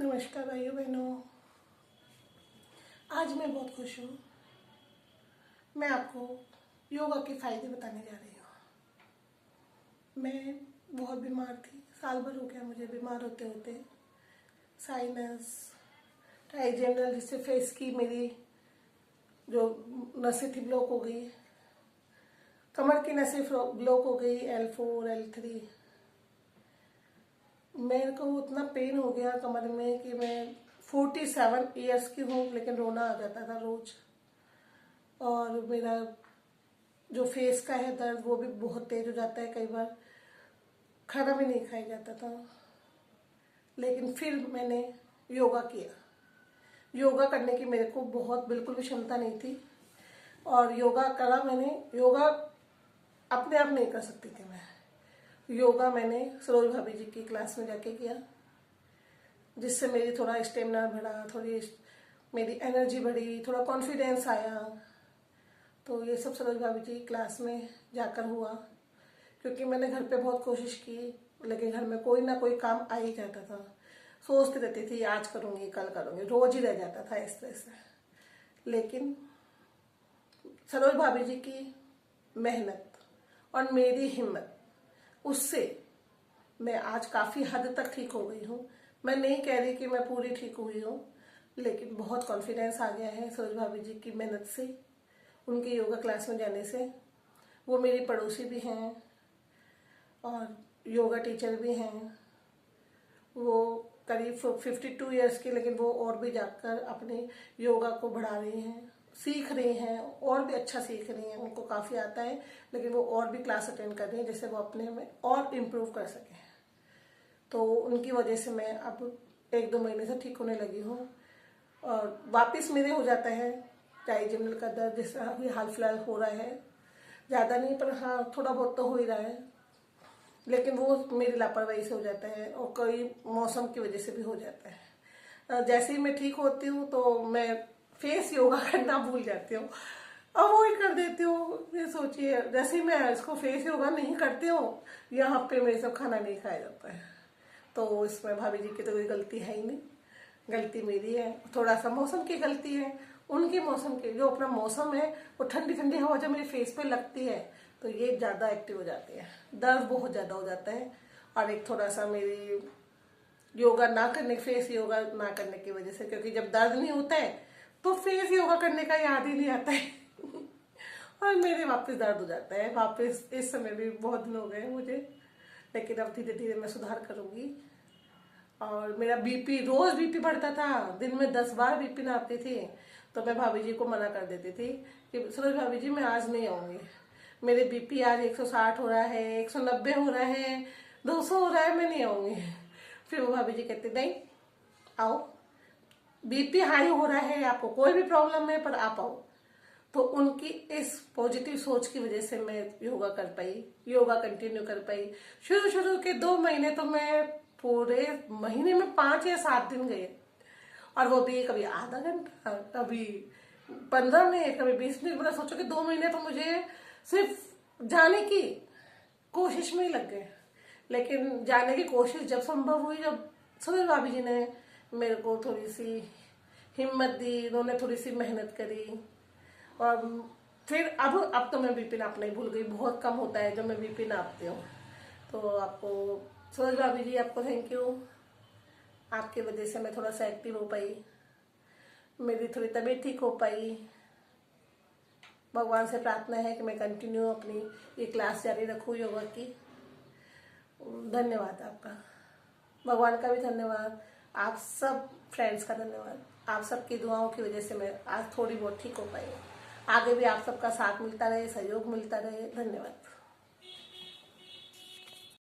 नमस्कार भाइयों बहनों। आज मैं बहुत खुश हूँ। मैं आपको योगा के फायदे बताने जा रही हूँ। मैं बहुत बीमार थी, साल भर हो गया मुझे बीमार होते होते। साइनस, ट्राइजेमिनल, जिससे फेस की मेरी जो नसें थी ब्लॉक हो गई, कमर की नसें ब्लॉक हो गई, L4 L3। मेरे को उतना पेन हो गया कमर में कि मैं 47 ईयर्स की हूँ, लेकिन रोना आ जाता था रोज। और मेरा जो फेस का है दर्द वो भी बहुत तेज हो जाता है, कई बार खाना भी नहीं खाया जाता था। लेकिन फिर मैंने योगा किया। योगा करने की मेरे को बिल्कुल भी क्षमता नहीं थी, और योगा करा मैंने। योगा अपने आप नहीं कर सकती थी मैं। योगा मैंने सरोज भाभी जी की क्लास में जाके किया, जिससे मेरी थोड़ा स्टेमिना बढ़ा, थोड़ी मेरी एनर्जी बढ़ी, थोड़ा कॉन्फिडेंस आया। तो ये सब सरोज भाभी जी की क्लास में जाकर हुआ। क्योंकि मैंने घर पे बहुत कोशिश की, लेकिन घर में कोई ना कोई काम आ ही जाता था। सोचती रहती थी आज करूँगी कल करूँगी, रोज ही रह जाता था इस तरह से। लेकिन सरोज भाभी जी की मेहनत और मेरी हिम्मत, उससे मैं आज काफ़ी हद तक ठीक हो गई हूँ। मैं नहीं कह रही कि मैं पूरी ठीक हुई हूँ, लेकिन बहुत कॉन्फिडेंस आ गया है सरोज भाभी जी की मेहनत से, उनके योगा क्लास में जाने से। वो मेरी पड़ोसी भी हैं और योगा टीचर भी हैं। वो करीब 52 ईयर्स की, लेकिन वो और भी जाकर अपने योगा को बढ़ा रही हैं, सीख रही हैं, और भी अच्छा सीख रही हैं। उनको काफ़ी आता है, लेकिन वो और भी क्लास अटेंड कर रही हैं, जिससे वो अपने में और इम्प्रूव कर सकें। तो उनकी वजह से मैं अब 1-2 महीने से ठीक होने लगी हूँ। और वापस मेरे हो जाता है ट्राइजेमिनल का दर्द, जिस तरह अभी हाल फिलहाल हो रहा है। ज़्यादा नहीं, पर हाँ थोड़ा बहुत तो हो ही रहा है। लेकिन वो मेरी लापरवाही से हो जाता है, और कई मौसम की वजह से भी हो जाता है। जैसे ही मैं ठीक होती हूँ तो मैं फेस योगा करना भूल जाती हूँ, अवॉइड कर देती हूँ। ये सोचिए, जैसे ही मैं इसको फेस योगा नहीं करती हूँ, यहाँ पे मेरे सब खाना नहीं खाया जाता है। तो इसमें भाभी जी की तो कोई गलती है ही नहीं, गलती मेरी है। थोड़ा सा मौसम की गलती है, उनकी मौसम की। जो अपना मौसम है, वो ठंडी ठंडी हवा जब मेरे फेस पे लगती है तो ये ज़्यादा एक्टिव हो जाती है, दर्द बहुत ज़्यादा हो जाता है। और एक थोड़ा सा मेरी योगा ना करने, फेस योगा ना करने की वजह से, क्योंकि जब दर्द नहीं होता है तो फेस योगा करने का याद ही नहीं आता है और मेरे वापस दर्द हो जाता है वापस। इस समय भी बहुत दिन हो गए मुझे, लेकिन अब धीरे धीरे मैं सुधार करूँगी। और मेरा बीपी, रोज बीपी बढ़ता था, दिन में 10 बार बीपी नापती थी। तो मैं भाभी जी को मना कर देती थी कि सरोज भाभी जी मैं आज नहीं आऊँगी, मेरे बीपी आज 160 हो रहा है, 190 हो रहा है, 200 हो रहा है, मैं नहीं आऊँगी। फिर वो भाभी जी कहती नहीं आओ, बीपी हाई हो रहा है, आपको कोई भी प्रॉब्लम है, पर आप आओ। तो उनकी इस पॉजिटिव सोच की वजह से मैं योगा कर पाई, योगा कंटिन्यू कर पाई। शुरू के 2 महीने तो मैं पूरे महीने में 5 या 7 दिन गए, और वो भी कभी आधा घंटा, कभी 15 मिनट, कभी 20 मिनट। मतलब सोचो कि 2 महीने तो मुझे सिर्फ जाने की कोशिश में ही लग गए। लेकिन जाने की कोशिश जब संभव हुई, जब सरोज भाभी जी ने मेरे को थोड़ी सी हिम्मत दी, उन्होंने थोड़ी सी मेहनत करी। और फिर अब तो मैं बीपी नापना ही भूल गई। बहुत कम होता है जब मैं बीपी नापती हूँ। तो आपको सरोज भाभी जी, आपको थैंक यू। आपकी वजह से मैं थोड़ा सा एक्टिव हो पाई, मेरी थोड़ी तबीयत ठीक हो पाई। भगवान से प्रार्थना है कि मैं कंटिन्यू अपनी ये क्लास जारी रखूँ योगा की। धन्यवाद आपका, भगवान का भी धन्यवाद, आप सब फ्रेंड्स का धन्यवाद। आप सबकी दुआओं की वजह से मैं आज थोड़ी बहुत ठीक हो पाई। आगे भी आप सबका साथ मिलता रहे, सहयोग मिलता रहे। धन्यवाद।